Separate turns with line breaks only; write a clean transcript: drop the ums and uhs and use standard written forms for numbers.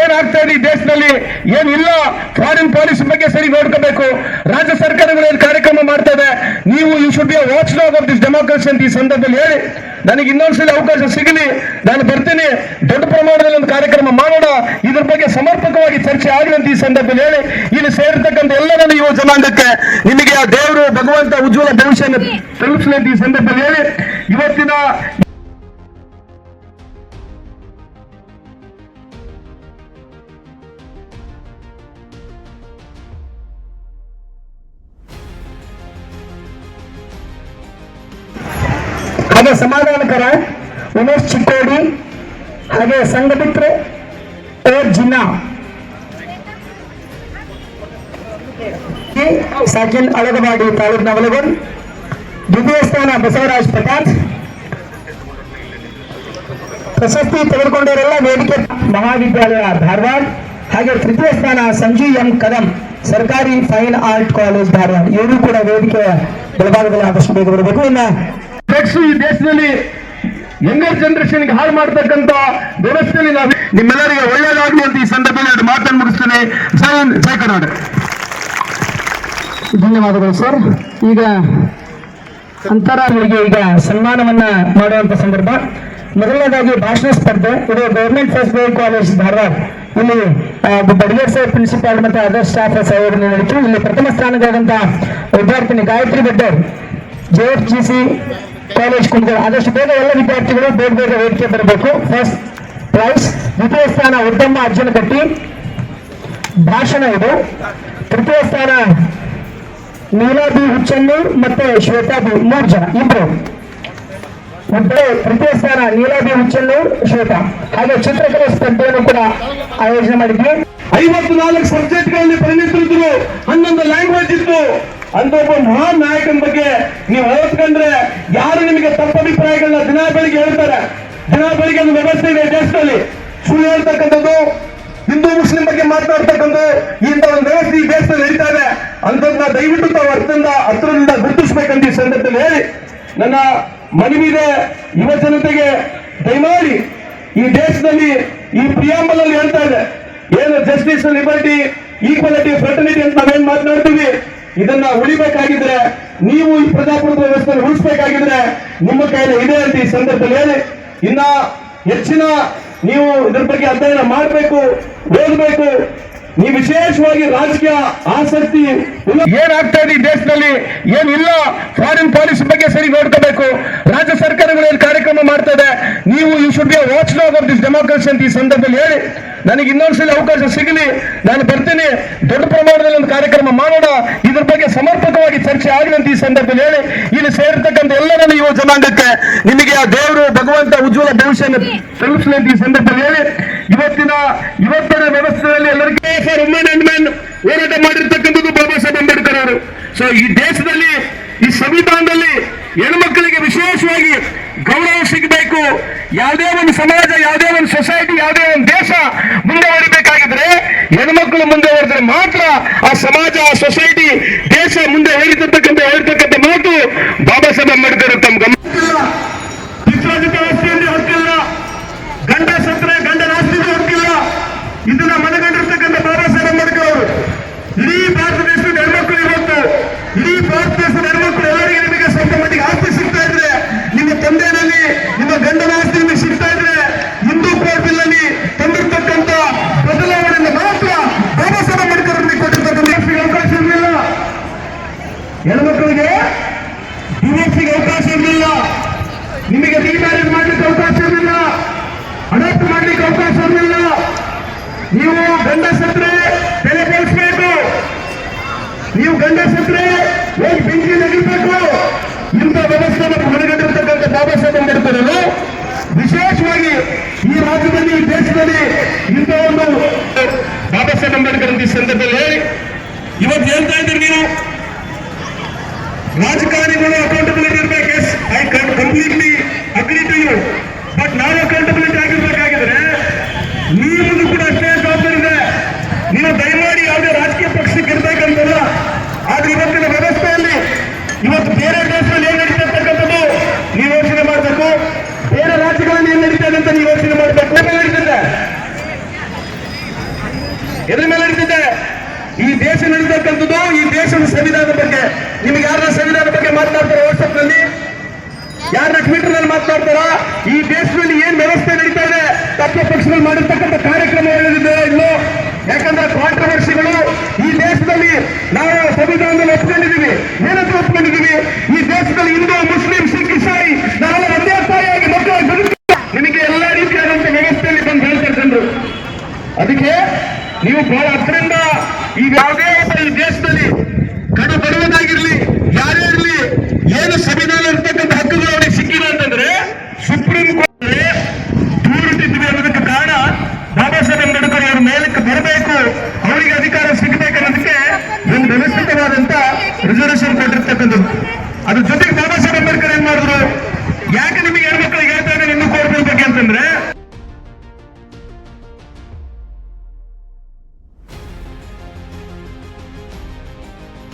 ಏನಾಗ್ತಾ ಇದೆ ಈ ದೇಶದಲ್ಲಿ ಏನಿಲ್ಲ. ಫಾರಿನ್ ಪಾಲಿಸಿ ಬಗ್ಗೆ ಸರಿ ನೋಡ್ಕೋಬೇಕು. ರಾಜ್ಯ ಸರ್ಕಾರಗಳು ಏನು ಕಾರ್ಯಕ್ರಮ ಮಾಡ್ತಾ ಇದೆ, ನೀವು you should be watchdog of this democracy ಅಂತ ಈ ಸಂದರ್ಭದಲ್ಲಿ ಹೇಳಿ ನನಗೆ ಇನ್ನೊಂದ್ಸಲ ಅವಕಾಶ ಸಿಗಲಿ, ನಾನು ಬರ್ತೀನಿ, ದೊಡ್ಡ ಪ್ರಮಾಣದಲ್ಲಿ ಒಂದು ಕಾರ್ಯಕ್ರಮ ಮಾಡೋಣ, ಇದ್ರ ಬಗ್ಗೆ ಸಮರ್ಪಕವಾಗಿ ಚರ್ಚೆ ಆಗಲಿ ಅಂತ ಈ ಸಂದರ್ಭದಲ್ಲಿ ಹೇಳಿ ಇಲ್ಲಿ ಸೇರಿರ್ತಕ್ಕಂಥ ಎಲ್ಲರನ್ನು ಯುವ ಜನಾಂಗಕ್ಕೆ ನಿಮಗೆ ಆ ದೇವರು ಭಗವಂತ ಉಜ್ವಲ ಭವಿಷ್ಯನ ತಲುಪಿಸಲಿ ಅಂತ ಈ ಸಂದರ್ಭದಲ್ಲಿ ಹೇಳಿ ಇವತ್ತಿನ ಹಾಗೆ ಸಮಾಧಾನಕರ ಉಮೇಶ್ ಚಿಕ್ಕೋಡಿ, ಹಾಗೆ ಸಂಘಮಿತ್ರೆ ಜಿನ್ನಾ, ಸಾಕಿನ್ ಅಳಗವಾಡಿ ತಾಲೂಕು ನವಲಗುಂದ್, ದ್ವಿತೀಯ ಸ್ಥಾನ ಬಸವರಾಜ್ ಪ್ರಕಾಶ್. ಪ್ರಶಸ್ತಿ ತೆಗೆದುಕೊಂಡವರೆಲ್ಲ ವೇದಿಕೆ ಮಹಾವಿದ್ಯಾಲಯ ಧಾರವಾಡ, ಹಾಗೆ ತೃತೀಯ ಸ್ಥಾನ ಸಂಜೀವ್ ಎಂ ಕದಂ ಸರ್ಕಾರಿ ಫೈನ್ ಆರ್ಟ್ ಕಾಲೇಜ್ ಧಾರವಾಡ. ಇವರು ಕೂಡ ವೇದಿಕೆಯ ಬಲಭಾಗದಲ್ಲಿ ಆದಷ್ಟು ಬೇಗ ಬರಬೇಕು. ಇನ್ನು ಈ ದೇಶದಲ್ಲಿ ಯಂಗರ್ ಜನರೇಷನ್ಗೆ ಹಾಳು ಮಾಡತಕ್ಕಂತ ವ್ಯವಸ್ಥೆಯಲ್ಲಿ ನಾವು ನಿಮ್ಮೆಲ್ಲರಿಗೆ ಒಳ್ಳೆಯದಾಗಲಿ ಅಂತ ಈ ಸಂದರ್ಭದಲ್ಲಿ ಅದು ಮಾತನ್ನು ಮುಗಿಸ್ತೇನೆ. ಜೈ ಕರ್ನಾಟಕ. ಧನ್ಯವಾದಗಳು ಸರ್. ಈಗ ಅಂತರಾಳಿಗೆ ಈಗ ಸನ್ಮಾನವನ್ನ ಮಾಡುವಂತ ಸಂದರ್ಭ. ಮೊದಲನೇದಾಗಿ ಭಾಷಣ ಸ್ಪರ್ಧೆ. ಇದು government first grade college Dharwad. ಇಲ್ಲಿ ಬಡಗೇರ್ ಸಾಹೇಬ್ ಪ್ರಿನ್ಸಿಪಾಲ್ ಮತ್ತು ಅದರ್ ಸ್ಟಾಫ್ ಸಹಯೋಗ ನಡೀತು. ಇಲ್ಲಿ ಪ್ರಥಮ ಸ್ಥಾನದಾದಂತಹ ವಿದ್ಯಾರ್ಥಿನಿ ಗಾಯತ್ರಿ ಬೆಡ್ಡರ್ JFGC ಕಾಲೇಜ್ ಕುಂದಗೋಳ. ಆದಷ್ಟು ಬೇಗ ಎಲ್ಲ ವಿದ್ಯಾರ್ಥಿಗಳು ಬೇಗ ಬೇಗ ವೇದಿಕೆ ಬರಬೇಕು. First prize. ದ್ವಿತೀಯ ಸ್ಥಾನ ಉದ್ದಮ್ಮ ಅಜ್ಜನಕಟ್ಟಿ, ಭಾಷಣ ಇದು. ತೃತೀಯ ಸ್ಥಾನ ನೀಲಾಬಿ ಹುಚ್ಚನ್ನೂರ್ ಮತ್ತೆ ಶ್ವೇತಾಬಿ, 3 ಜನ, ಇಬ್ರು. ತೃತೀಯ ಸ್ಥಾನ ನೀಲಾಬಿ ಹುಚ್ಚನ್ನೂರ್, ಶ್ವೇತಾ. ಹಾಗೆ ಚಿತ್ರಕಲಾ ಸ್ಪರ್ಧೆಯನ್ನು ಕೂಡ ಆಯೋಜನೆ ಮಾಡಿದ್ವಿ. 54 ಸಬ್ಜೆಕ್ಟ್ಗಳಲ್ಲಿ ಪರಿಣಿತರಿದ್ರು, 11 ಲ್ಯಾಂಗ್ವೇಜ್ ಇತ್ತು. ಅಂತ ಒಬ್ಬ ಮಹಾನ್ ನಾಯಕನ ಬಗ್ಗೆ ನೀವು ಓದ್ಕೊಂಡ್ರೆ ಯಾರು ನಿಮಗೆ ತಪ್ಪ ಅಭಿಪ್ರಾಯಗಳನ್ನ ದಿನ ಬೆಳಿಗ್ಗೆ ಹೇಳ್ತಾರೆ. ದಿನ ಬೆಳಿಗ್ಗೆ ಒಂದು ವ್ಯವಸ್ಥೆ ಇದೆ ದೇಶದಲ್ಲಿ, ಸುಳ್ಳು ಹೇಳ್ತಕ್ಕಂಥದ್ದು, ಹಿಂದೂ ಮುಸ್ಲಿಂ ಬಗ್ಗೆ ಮಾತನಾಡ್ತಕ್ಕಂಥದ್ದು, ಇಂಥ ಒಂದು ವ್ಯವಸ್ಥೆ ಈ ದೇಶದಲ್ಲಿ ನಡೀತಾ ಇದೆ. ಅಂತದನ್ನ ದಯವಿಟ್ಟು ತಾವು ಹತ್ರದಿಂದ ಗುರುತಿಸ್ಬೇಕಂತ ಈ ಸಂದರ್ಭದಲ್ಲಿ ಹೇಳಿ ನನ್ನ ಮನವಿದೆ. ಯುವ ಜನತೆಗೆ ದಯಮಾಡಿ ಈ ದೇಶದಲ್ಲಿ ಈ ಪ್ರಿಯಾಂಬಲ್ ಅಲ್ಲಿ ಹೇಳ್ತಾ ಇದೆ ಏನು ಜಸ್ಟಿಸ್, ಲಿಬರ್ಟಿ, ಈಕ್ವಾಲಿಟಿ, ಫ್ರೆಟರ್ನಿಟಿ ಅಂತ ನಾವೇನ್ ಮಾತನಾಡ್ತೀವಿ, ಇದನ್ನ ಉಳಿಬೇಕಾಗಿದ್ರೆ ನೀವು ಈ ಪ್ರಜಾಪ್ರಭುತ್ವ ವ್ಯವಸ್ಥೆ ಉಳಿಸಬೇಕಾಗಿದ್ರೆ ನಿಮ್ಮ ಕೈಯಲ್ಲಿ ಇದೆ ಅಂತ ಈ ಸಂದರ್ಭದಲ್ಲಿ ಹೇಳಿ ಇನ್ನ ಹೆಚ್ಚಿನ ನೀವು ಇದ್ರ ಬಗ್ಗೆ ಅಧ್ಯಯನ ಮಾಡಬೇಕು, ಓದಬೇಕು. ನೀವು ವಿಶೇಷವಾಗಿ ರಾಜಕೀಯ ಆಸಕ್ತಿ ಏನಾಗ್ತಾ ಇದೆ ಈ ದೇಶದಲ್ಲಿ ಏನಿಲ್ಲ. ಫಾರಿನ್ ಪಾಲಿಸಿ ಬಗ್ಗೆ ಸರಿ ನೋಡ್ಕೋಬೇಕು. ರಾಜ್ಯ ಸರ್ಕಾರಗಳು ಏನು ಕಾರ್ಯಕ್ರಮ ಮಾಡ್ತಾ ಇದೆ, ನೀವು you should be watchdog of this democracy ಅಂತ ಈ ಸಂದರ್ಭದಲ್ಲಿ ಹೇಳಿ ನನಗೆ ಇನ್ನೊಂದ್ಸಲ ಅವಕಾಶ ಸಿಗಲಿ, ನಾನು ಬರ್ತೀನಿ, ದೊಡ್ಡ ಪ್ರಮಾಣದಲ್ಲಿ ಒಂದು ಕಾರ್ಯಕ್ರಮ ಮಾಡೋಣ, ಇದ್ರ ಬಗ್ಗೆ ಸಮರ್ಪಕವಾಗಿ ಚರ್ಚೆ ಆಗಲಿ ಅಂತ ಈ ಸಂದರ್ಭದಲ್ಲಿ ಹೇಳಿ ಇಲ್ಲಿ ಸೇರಿರ್ತಕ್ಕಂಥ ಎಲ್ಲರನ್ನು ಯುವ ಜನಾಂಗಕ್ಕೆ ನಿಮಗೆ ಆ ದೇವರು ಭಗವಂತ ಉಜ್ವಲ ಭವಿಷ್ಯನ ತಲುಪಿಸಲಿ ಅಂತ ಈ ಸಂದರ್ಭದಲ್ಲಿ ಹೇಳಿ ಇವತ್ತಿನ ವ್ಯವಸ್ಥೆಯಲ್ಲಿ ಎಲ್ಲರಿಗೂ ಹೋರಾಟ ಮಾಡಿರ್ತಕ್ಕಂಥದ್ದು ಬಾಬಾ ಸಾಹೇಬ್ ಅಂಬೇಡ್ಕರ್ ಅವರು. ಸೊ ಈ ದೇಶದಲ್ಲಿ ಈ ಸಂವಿಧಾನದಲ್ಲಿ ಹೆಣ್ಮಕ್ಕಳಿಗೆ ವಿಶೇಷವಾಗಿ ಗೌರವ ಸಿಗಬೇಕು. ಯಾವುದೇ ಒಂದು ಸಮಾಜ, ಯಾವುದೇ ಒಂದು ಸೊಸೈಟಿ, ಯಾವುದೇ ಒಂದು ದೇಶ ಮುಂದುವರಿಬೇಕಾಗಿದ್ರೆ ಹೆಣ್ಮಕ್ಳು ಮುಂದೆ ಹೊರದ್ರೆ ಮಾತ್ರ ಆ ಸಮಾಜ, ಆ ಸೊಸೈಟಿ, ದೇಶ ಮುಂದೆ ಹೇಳಿರ್ತಕ್ಕಂಥ ಮಾತು ಬಾಬಾ ಸಾಹೇಬ್ ಅಂಬೇಡ್ಕರ್ ತಮ್ಮ ಗಮನ. ಪಿತ್ರಾರ್ಜಿತ ಆಸ್ತಿಯಲ್ಲಿ ಹಕ್ಕಿಲ್ಲ, ಗಂಡ ಸತ್ರೆ ಗಂಡನ ಆಸ್ತಿಗೂ ಹಕ್ಕಿಲ್ಲ. ಇದನ್ನ ಮನಗಂಡಿರ್ತಕ್ಕಂಥ ಬಾಬಾ ಸಾಹೇಬ್ ಅಂಬೇಡ್ಕರ್ ಅವರು. ಇಡೀ ಭಾರತ ದೇಶದ ಹೆಣ್ಮಕ್ಳು ಇವತ್ತು, ಇಡೀ ಭಾರತ ದೇಶದ ಹೆಣ್ಮಕ್ಳು ಎಲ್ಲರಿಗೆ ನಿಮಗೆ ಸ್ವಲ್ಪ ಮಟ್ಟಿಗೆ ಆಸ್ತಿ ಸಿಗ್ತಾ ಇದ್ರೆ, ನಿಮ್ಮ ತಂದೆನಲ್ಲಿ ನಿಮ್ಮ ಗಂಡನ ಆಸ್ತಿ ನಿಮಗೆ ಸಿಗ್ತಾ ಇದ್ರೆ, ಹಿಂದೂ ಕೋಡ್ ಬಿಲ್ ಅಲ್ಲಿ ತಂದಿರ್ತಕ್ಕಂಥ ಬದಲಾವಣೆಯನ್ನು ಮಾತ್ರ ಬಾಬಾ ಸಾಹೇಬ್ ಅಂಬೇಡ್ಕರ್ ಅವರಿಗೆ ಕೊಟ್ಟಿರ್ತಕ್ಕಂಥ ಅವಕಾಶ ಇರಲಿಲ್ಲ. ಹೆಣ್ಮಕ್ಳಿಗೆ ಡಿವೋರ್ಸ್ಗೆ ಅವಕಾಶ ಇರಲಿಲ್ಲ, ನಿಮಗೆ ರಿಮ್ಯಾರೇಜ್ ಮಾಡ್ಲಿಕ್ಕೆ ಅವಕಾಶ ಇರಲಿಲ್ಲ, ಅಡಾಪ್ಟ್ ಮಾಡ್ಲಿಕ್ಕೆ ಅವಕಾಶ ಇರಲಿಲ್ಲ. ನೀವು ಗಂಡ ಸತ್ರೆ ಬೆಲೆ ಬೆಳೆಸಬೇಕು, ನೀವು ಗಂಡ ಸತ್ರೆ ಹೋಗಿ ಬೆಂಕಿ ತೆಗಿಬೇಕು. ಇಂಥ ವ್ಯವಸ್ಥೆಯನ್ನು ಮನಗಂಡಿರ್ತಕ್ಕಂಥ ಬಾಬಾ ಸಾಹೇಬ್ ಅಂಬೇಡ್ಕರ್ ಅವರು ವಿಶೇಷವಾಗಿ ಈ ರಾಜ್ಯದಲ್ಲಿ, ಈ ದೇಶದಲ್ಲಿ ಇಂಥ ಒಂದು ಬಾಬಾ ಸಾಹೇಬ್ ಅಂಬೇಡ್ಕರ್ ಅಂತ ಈ ಸಂದರ್ಭದಲ್ಲಿ ಹೇಳಿ ಇವತ್ತು ಹೇಳ್ತಾ ಇದ್ದೀರಿ ನೀವು ರಾಜಕಾರಣಿಗಳು ಅಕೌಂಟಬಿಲಿಟಿ ಇರಬೇಕು. Yes, I completely agree to you. But ನಾವು ಅಕೌಂಟಬಿಲಿಟಿ ಆಗಿರ್ಬೇಕಾಗಿದ್ರೆ ನೀವು ಕೂಡ ಅಷ್ಟೇ ಜವಾಬ್ದಾರಿ ಇದೆ. ನೀವು ದಯಮಾಡಿ ಯಾವುದೇ ರಾಜಕೀಯ ಪಕ್ಷಕ್ಕೆ ಇರ್ಬೇಕಂತಲ್ಲ, ಆದ್ರೆ ಇವತ್ತಿನ ವ್ಯವಸ್ಥೆಯಲ್ಲಿ ಇವತ್ತು ಬೇರೆ ದೇಶದಲ್ಲಿ ಏನ್ ನಡೀತಕ್ಕಂಥದ್ದು ನೀವು ಯೋಚನೆ ಮಾಡಬೇಕು. ಬೇರೆ ರಾಜ್ಯಗಳಲ್ಲಿ ಏನ್ ನಡೀತದೆ ಅಂತ ನೀವು ಯೋಚನೆ ಮಾಡಬೇಕು. ನಡೀತದೆ ಎದ್ರ ಮೇಲೆ ನಡೀತಿದೆ? ಈ ದೇಶ ನಡೀತಕ್ಕಂಥದ್ದು ಈ ದೇಶದ ಸಂವಿಧಾನದ ಬಗ್ಗೆ. ನಿಮಗೆ ಯಾರ ಸಂವಿಧಾನದ ಬಗ್ಗೆ ಮಾತನಾಡ್ತಾರೆ ವಾಟ್ಸ್ಆಪ್ ನಲ್ಲಿ? ಯಾರನ್ನ ಟ್ವಿಟರ್ ನಲ್ಲಿ ಮಾತನಾಡ್ತಾರ? ಈ ದೇಶದಲ್ಲಿ ಏನ್ ವ್ಯವಸ್ಥೆ ನಡೀತಾ ಇದೆ, ತತ್ವ ಪಕ್ಷಗಳು ಮಾಡಿರ್ತಕ್ಕಂಥ ಕಾರ್ಯಕ್ರಮ ಹೇಳಿದೆ ಇನ್ನು. ಯಾಕಂದ್ರೆ ಕಾಂಟ್ರವರ್ಸಿಗಳು ಈ ದೇಶದಲ್ಲಿ ನಾವು ಸಂವಿಧಾನದಲ್ಲಿ ಒಪ್ಕೊಂಡಿದ್ದೀವಿ. ಏನಂತ ಒಪ್ಕೊಂಡಿದ್ದೀವಿ? ಈ ದೇಶದಲ್ಲಿ ಹಿಂದೂ, ಮುಸ್ಲಿಂ, ಸಿಖ್, ಇಸಾಯಿ ನಾವೆಲ್ಲ ಒಂದೇ ತಾಯಿಯಾಗಿ ಮಕ್ಕಳು ಬದುಕ ನಿಮಗೆ ಎಲ್ಲಾ ರೀತಿಯಾದಂತ ವ್ಯವಸ್ಥೆಯಲ್ಲಿ ಬಂದು ಹೇಳ್ತಾರೆ ಜನರು. ಅದಕ್ಕೆ ನೀವು ಬಹಳ ಹತ್ತಿರದಿಂದ ಈ ಯಾವುದೇ ಒಬ್ಬ ಈ ದೇಶದಲ್ಲಿ ಕಡು ಬರುವುದಾಗಿರ್ಲಿ, ಯಾರೇ ಇರಲಿ, ಏನು ಸಂವಿಧಾನ ಇರ್ತಕ್ಕಂಥ ಹಕ್ಕುಗಳು ಅವರಿಗೆ ಸಿಕ್ಕಿಲ್ಲ ಅಂತಂದ್ರೆ ಸುಪ್ರೀಂ ಕೋರ್ಟ್ ದೂರಿಟ್ಟಿದ್ವಿ ಅನ್ನೋದಕ್ಕೆ ಕಾರಣ ಬಾಬಾ ಸಾಹೇಬ್ ಅಂಬೇಡ್ಕರ್ ಅವರ ಮೇಲಕ್ಕೆ ಬರಬೇಕು, ಅವರಿಗೆ ಅಧಿಕಾರ ಸಿಗಬೇಕು ಅನ್ನೋದಕ್ಕೆ ಒಂದು ವ್ಯವಸ್ಥಿತವಾದಂತ ರಿಸರ್ವೇಶನ್ ಕೊಟ್ಟಿರ್ತಕ್ಕಂಥದ್ದು. ಅದ್ರ ಜೊತೆ